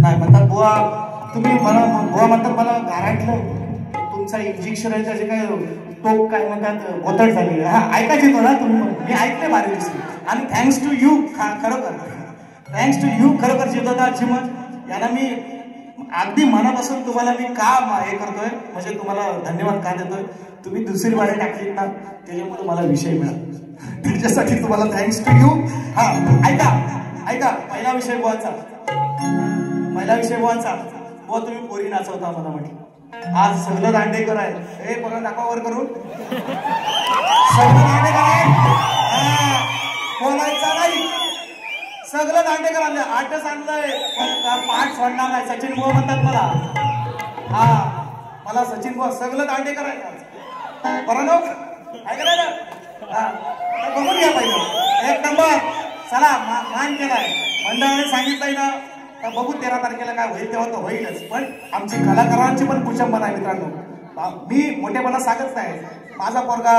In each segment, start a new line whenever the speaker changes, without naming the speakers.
नाही म्हणतात बुवा तुम्ही मला बुवा म्हणतात मला गाराटलं तुमचा इंजेक्शन आहे त्याचे काय टोक काय म्हणतात गोतट झाली. हा ऐकायच येतो ना तुम्ही मी ऐकले बारी दिवशी आणि थँक्स टू यू खरोखर थँक्स टू यू खरोखर जिद्ददार चिमण याला मी अगदी मनापासून तुम्हाला मी का हे करतोय म्हणजे तुम्हाला धन्यवाद का देतोय. तुम्ही दुसरी वारी टाकलीत ना त्याच्यामुळे मला विषय मिळाला त्याच्यासाठी तुम्हाला थँक्स टू यू. हा ऐका ऐका पहिला विषय बुवाचा बुवा तुम्ही पोरी नाचवता मला म्हटलं आज सगळं दांडेकर आहे हे परत दाखवा वर करून सगळं दांडेकर आहे बोलायचं नाही सगळं दांडेकर आणलं आठच आणलंय पाठ सोडणार नाही. सचिन बुवा म्हणतात मला हा मला सचिन बुवा सगळं दांडेकर आहे बरं नो ऐकलं ना हा बघून घ्या पाहिजे एक नंबर चला मान केलाय मंडळाने सांगितलंय ना तर बघू 13 तारखेला काय होईल तेव्हा तर होईलच. पण आमची कलाकारांची पण कुचंबना आहे मित्रांनो. मी मोठेपणा सांगत नाही माझा पोरगा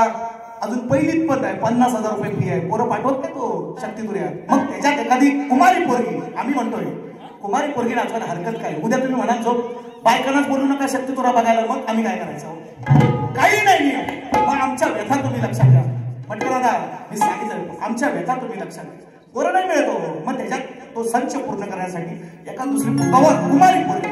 अजून पहिलीत पण आहे 50,000 रुपये फी आहे पोरं पाठवत नाही तो शक्तिपुऱ्यात मग त्याच्यात एखादी कुमारी पोरगी आम्ही म्हणतोय कुमारी पोरगी नाचवायला हरकत काय. उद्या तुम्ही म्हणाल जो बायकांनाच बोलू नका शक्तिपुरा बघायला मग आम्ही काय करायचं काही नाही. मग आमच्या व्यथा तुम्ही लक्षात घ्या म्हटलं दादा मी सांगितलं आमच्या व्यथा तुम्ही लक्षात घ्या. बरं नाही मिळतो मग त्याच्यात तो संच पूर्ण करण्यासाठी एका दुसरी कुमारी पोरगी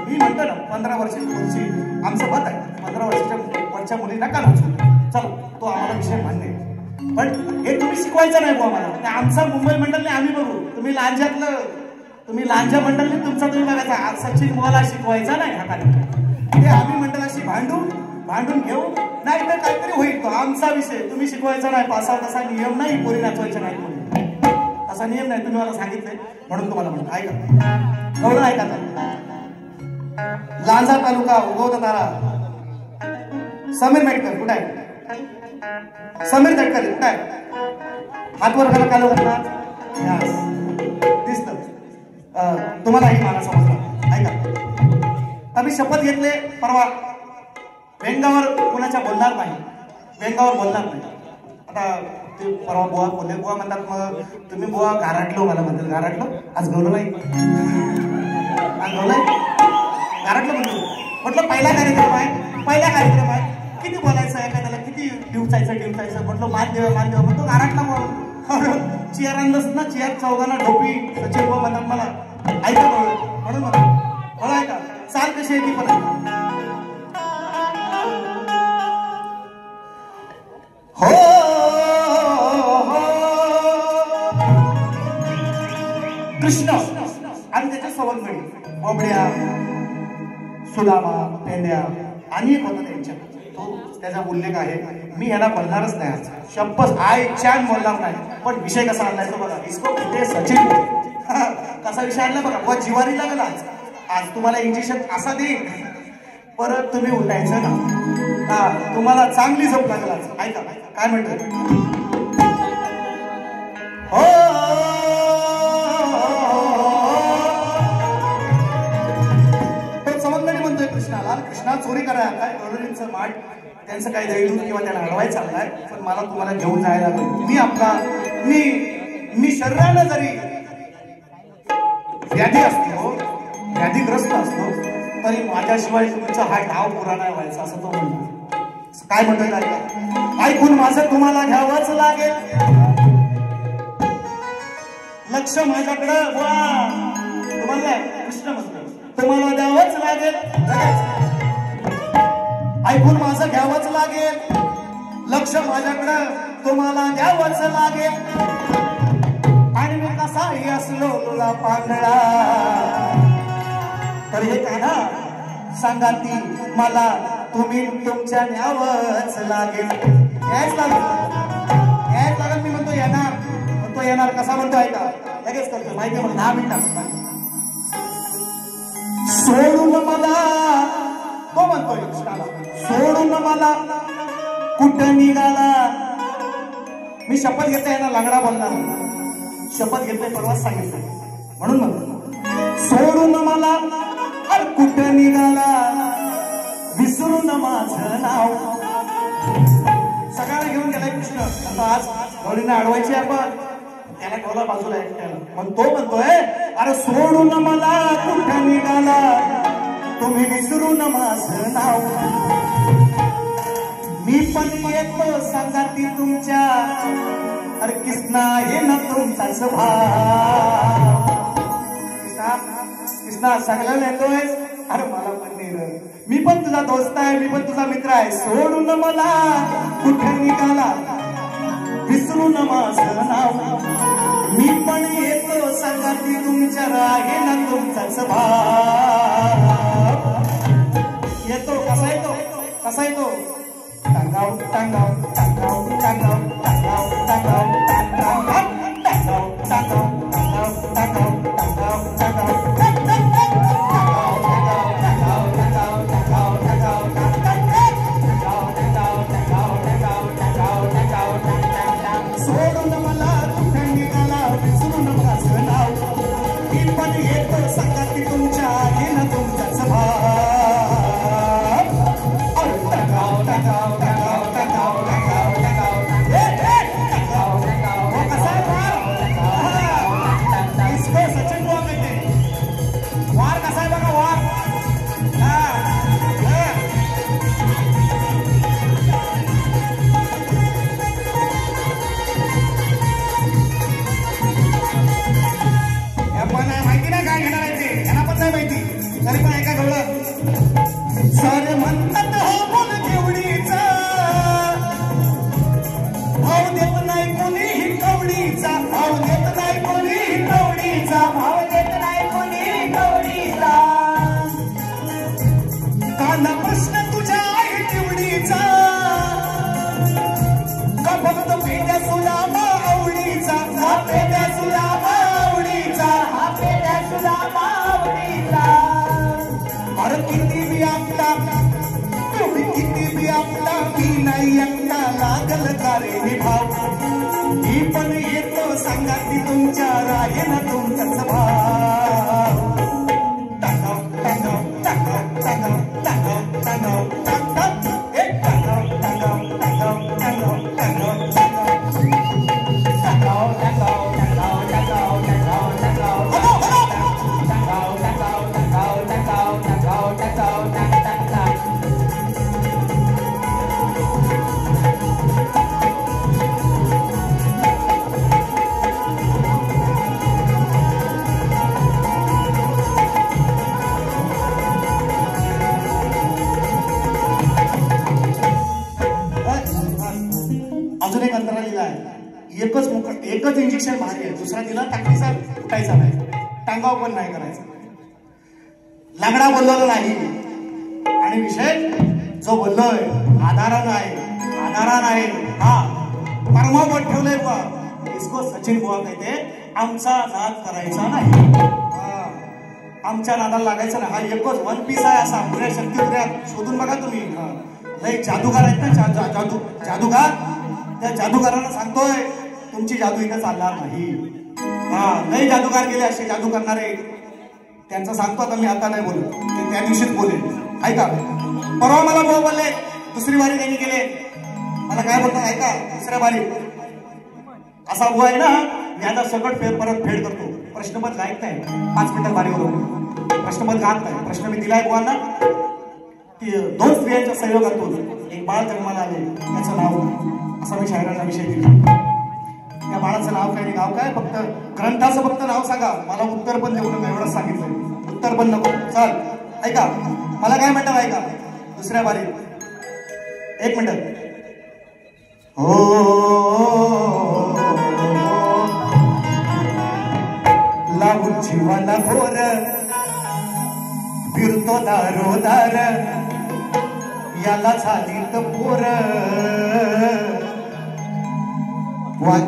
मी म्हणतो ना 15 वर्षाची मुलची आमचं मत आहे 15 वर्षाच्या वरच्या मुली नका नाचू चल तो आम्हाला विषय मान्य आहे. पण हे तुम्ही शिकवायचं नाही बुवा आम्हाला आमचा मुंबई मंडळने आम्ही बघू तुम्ही लांजा मंडळने तुमचा तुम्ही बघायचा सचिन बुवाला शिकवायचा नाही हाताने ते आम्ही मंडळाशी भांडून घेऊ नाही तर काहीतरी होईल तो आमचा विषय तुम्ही शिकवायचा नाही. पासा तसा नियम नाही पोरी नाचवायचा नाही कोणी असा नियम नाही तुम्ही मला सांगितलंय म्हणून तुम्हाला म्हणतो ऐका एवढं ऐका लांजा तालुका उगवता तारा समीर मेटकर कुठे आहे समीर तटकरे कुठे आहे हातवर घाला कालो घालणार दिसत तुम्हाला ही मला समजलं ऐका आम्ही शपथ घेतले परवा व्यंगावर कुणाच्या बोलणार नाही आता ते परवा बुवा बोलले बुवा म्हणतात मग तुम्ही बुवा गाराटलो मला म्हणतात गाराटलो आज गवलं नाही गाराटलो म्हटलं पहिला कार्यक्रम आहे किती बोलायचं आहे का त्याला किती डिवचायचं म्हटलं मान्य म्हणतो गाराटला चेअर आणलंच ना चेअर चौघांना ढोपी सचिन बुवा म्हणतात मला ऐका म्हणून मला ऐका चाल कशी आहे ती पण हो कृष्ण आणि त्याच्या सवंगडी बोबड्या सुदामा पेंड्या अनेक होतं त्यांच्या तो त्याचा उल्लेख आहे. मी याला बोलणारच नाही आज शपथ आय छान बोलणार नाही. पण विषय कसा आणलाय तो बघा इसको किती सचिन कसा विषय आणला बघा व जिवारी लागला आज तुम्हाला इंजेक्शन असा देईल परत तुम्ही उठायचं ना तुम्हाला चांगली झोप लागला ऐका काय म्हणतोय हो समजलं म्हणतोय कृष्णा चोरी करा काय करोडींचं माठ त्यांचं काही दैडून किंवा त्यांना अडवायचं चाललाय पण मला तुम्हाला घेऊन जायला मी शरीरानं जरी व्याधीग्रस्त असतो तरी माझ्याशिवाय तुमचा हा डाव पुरा नाही व्हायचा असं तो म्हणतो. काय म्हणतोय ऐकून माझं तुम्हाला घ्यावंच लागेल लक्ष माझ्याकडं तुम्हाला कृष्ण म्हणतो तुम्हाला द्यावंच लागेल ऐकून माझं घ्यावंच लागेल लक्ष माझ्याकडं तुम्हाला द्यावंच लागेल आणि मी कसाही असलो तुला पांगळा तर हे काना सांगा ती मला तुम्ही तुमच्या न्यावंच लागेल यायच लागेल मी म्हणतो येणार कसा म्हणतो ऐका लगेच करतो माहिती मग 10 मिनिटात सोडून मला तो म्हणतोय सोडून मला कुठं निघाला मी शपथ घेतोय यांना लंगडा बोलणार शपथ घेतोय परवाच सांगितलं म्हणून म्हणतो सोडून मला कुठं निघाला विसरून माझं नाव सगळ्यांना घेऊन गेलाय कृष्ण आता आज गौरीने अडवायची आपण त्याला ठेवला बाजूला एकट्याला. मग तो म्हणतोय, अरे सोडून मला कुठं निघाला, तुम्ही विसरून माझं नाव. मी पण येतो संगाती तुमच्या, अरे कृष्णा हे ना तुमचाच भाव. कृष्णा सगळ्याला येतोय, अरे मला पण नाही, मी पण तुझा दोस्त आहे, मी पण तुझा मित्र आहे. सोडून मला कुठे निघाला, विसरून माझं नाव. मी पण येतो संगाती तुमच्या, आहे ना तुमचाच भाव. येतो कसा येतो, कसा येतो, टांगाव टांगाव टांगाव टांगाव टांगाव टांगाव टांगाव टांगाव टांगाव टांगाव टांगाव टांगाव सोडून मला कुठे निघाला, विसरून माझं नाव. मी पण येतो संगाती तुमच्या, आहे ना तुमचाच भाव. टांगाव टांगाव टांगाव टांगाव टांगाव टांगाव टांगाव टांगाव. कसा आहे इसको सचिन बुवा कहते. वार कसा आहे बघा, वार. माहिती नाही काय घेणार आहे ते, यांना पण नाही माहिती, तरी पण ऐका कळलं. सारे म्हणतात हो बोल केवडीचा, भाव देत नाही कोणीही कवडीचा, भाव देत नाही कोणीही कवडीचा, भाव देत नाही कोणीही कवडीचा. काना प्रश्न तुझ्या आहे तेवढीचा, का फक्त पेद्या सुलामा आवडीचा, हा पेद्या सुलामा आवडीचा, हा पेद्या सुलामा आवडीचा. अरे किती बी आपला, तुम्ही किती बी आपला, मी नाही एकटा लागल का रे विभाव. मी पण येतो संगाती तुमच्या, आहे ना तुमचाच भाव. टांगाव टांगाव टांगाव टांगाव टांगाव टांगाव टांगाव हे टांगाव टांगाव टांगाव टांगाव टांगाव टांगाव टांगाव टांगाव टांगाव टांगाव टांगाव टांगाव अजून एक अंतरा लिहिला आहे. एकच इंजेक्शन भारी आहे, दुसरा दिला टाकीचा फुटायचा नाही, टांगाव पण नाही करायचा, लागडा बोललेला नाही. आणि विषय जो बोललोय आधारानं आहे, आधारानं आहे. हा परमावत ठेवलंय बुवा, इसको सचिन बुवा कहते. आमचा नाद करायचा नाही, आमच्या नादाला लागायचं नाही. हा एकच वन पीस आहे असा, पुऱ्या शक्ती पुऱ्या शोधून बघा तुम्ही. लई जादूगार आहेत ना, जादूगार, त्या जादूगारांना सांगतोय तुमची जादू इथं चालणार नाही. लई जादूगार गेले असे जादू करणारे, त्यांचं सांगतो आता मी, आता नाही बोलू, ते त्या दिवशीच बोलेल. ऐका, परवा मला भाऊ बोलले, दुसरी बारी त्यांनी केले, मला काय बोलतात ऐका, दुसऱ्या बारी असा बुवा आहे ना, मी आता सगळं परत फेड करतो. प्रश्नपत्र गायत नाही, 5 मिनिटात बारी होतो, प्रश्नपत्र गात नाही. प्रश्न मी दिलाय बुवांना की 2 स्त्रियांच्या संयोगातून एक बाळ जन्माला आले, त्याचं नाव असा मी शायरांना विषय दिला. त्या बाळाचं नाव काय, नाव काय, फक्त ग्रंथाचं फक्त नाव सांगा, मला उत्तर पण देऊ नका एवढंच सांगितलंय, उत्तर पण नको. चाल ऐका, मला काय म्हणतात ऐका, दुसऱ्या बारी 1 मिनिट. लागून जीवाला घोर फिरतो दारोदार, याला झाली तर पोर,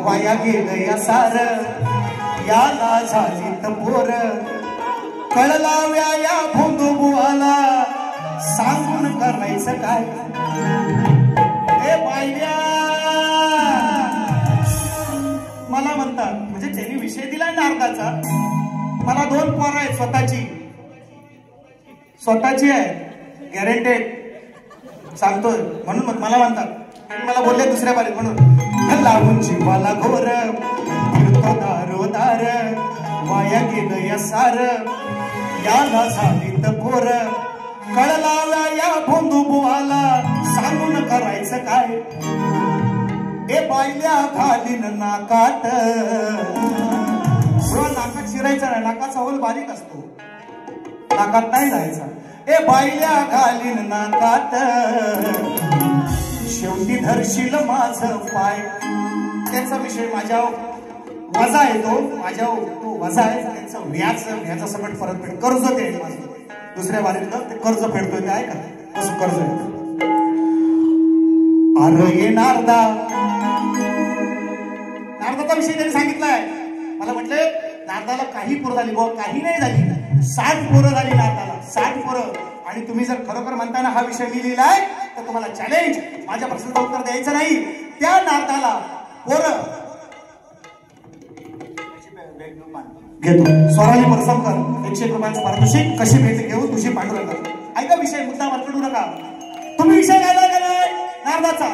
वाया गेलं या सार, याला झाली तर पोर. कळला व्या भोंदू बुवाला, सांगून करायचं काय. हे बायड्या मला म्हणतात, म्हणजे त्यांनी विषय दिला नारदाचा, मला 2 पोरं आहेत, स्वतःची आहे, गॅरंटेड सांगतोय, म्हणून मला म्हणतात. आणि मला बोलले दुसऱ्या बारीत, म्हणून लागून जीवाला घोर फिरतो आलो दारोदार वाया गेलं या सार याला झालीत पोर कळला या भोंदू बुवाला सांगून करायचं काय ए बायल्या घालीन नाकात नाकात शिरायचा नाही नाकाचा होल बारीक असतो नाकात नाही जायचा ए बायल्या घालीन नाकात शेवटी धरशील माझं पाय त्याचा विषय माझ्या वजा येतो माझ्या तो वजा आहे त्याचं व्याज सकट परत फेड कर्ज ते माझं दुसऱ्या बारीतलं ते कर्ज फेडतोय ते आहे का कसं कर्ज आहे अरे ये नारदा नारदाचा विषय त्यांनी सांगितलाय मला म्हटले नारदाला काही पोरं झाली बुवा काही नाही झाली 60 पोरं झाली नारदाला 60 पोरं आणि तुम्ही जर खरोखर म्हणताना हा विषय मी लिहिलाय तर तुम्हाला चॅलेंज माझ्या प्रश्नाचं उत्तर द्यायचं नाही त्या नारदाला पोरं घेतो स्वराली परसमकर 101 रुपयांचं पारितोषिक कशी भेट घेऊ तुझी पांडुरंग ऐका विषय मुद्दा वाटू नका तुम्ही विषय गायला गेलाय नारदाचा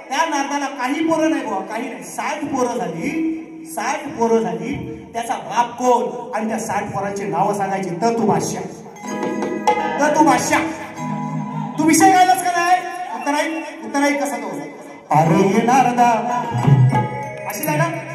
त्या नारदाला काही पोरं नाही बुवा काही नाही 60 पोरं झाली 60 पोरं झाली त्याचा बाप कोण आणि त्या 60 पोरांची नावं सांगायची तर तू बादशाह तू विषय गायलाच का नाही उत्तराई कसा तो अरे नारदा अशी आहे ना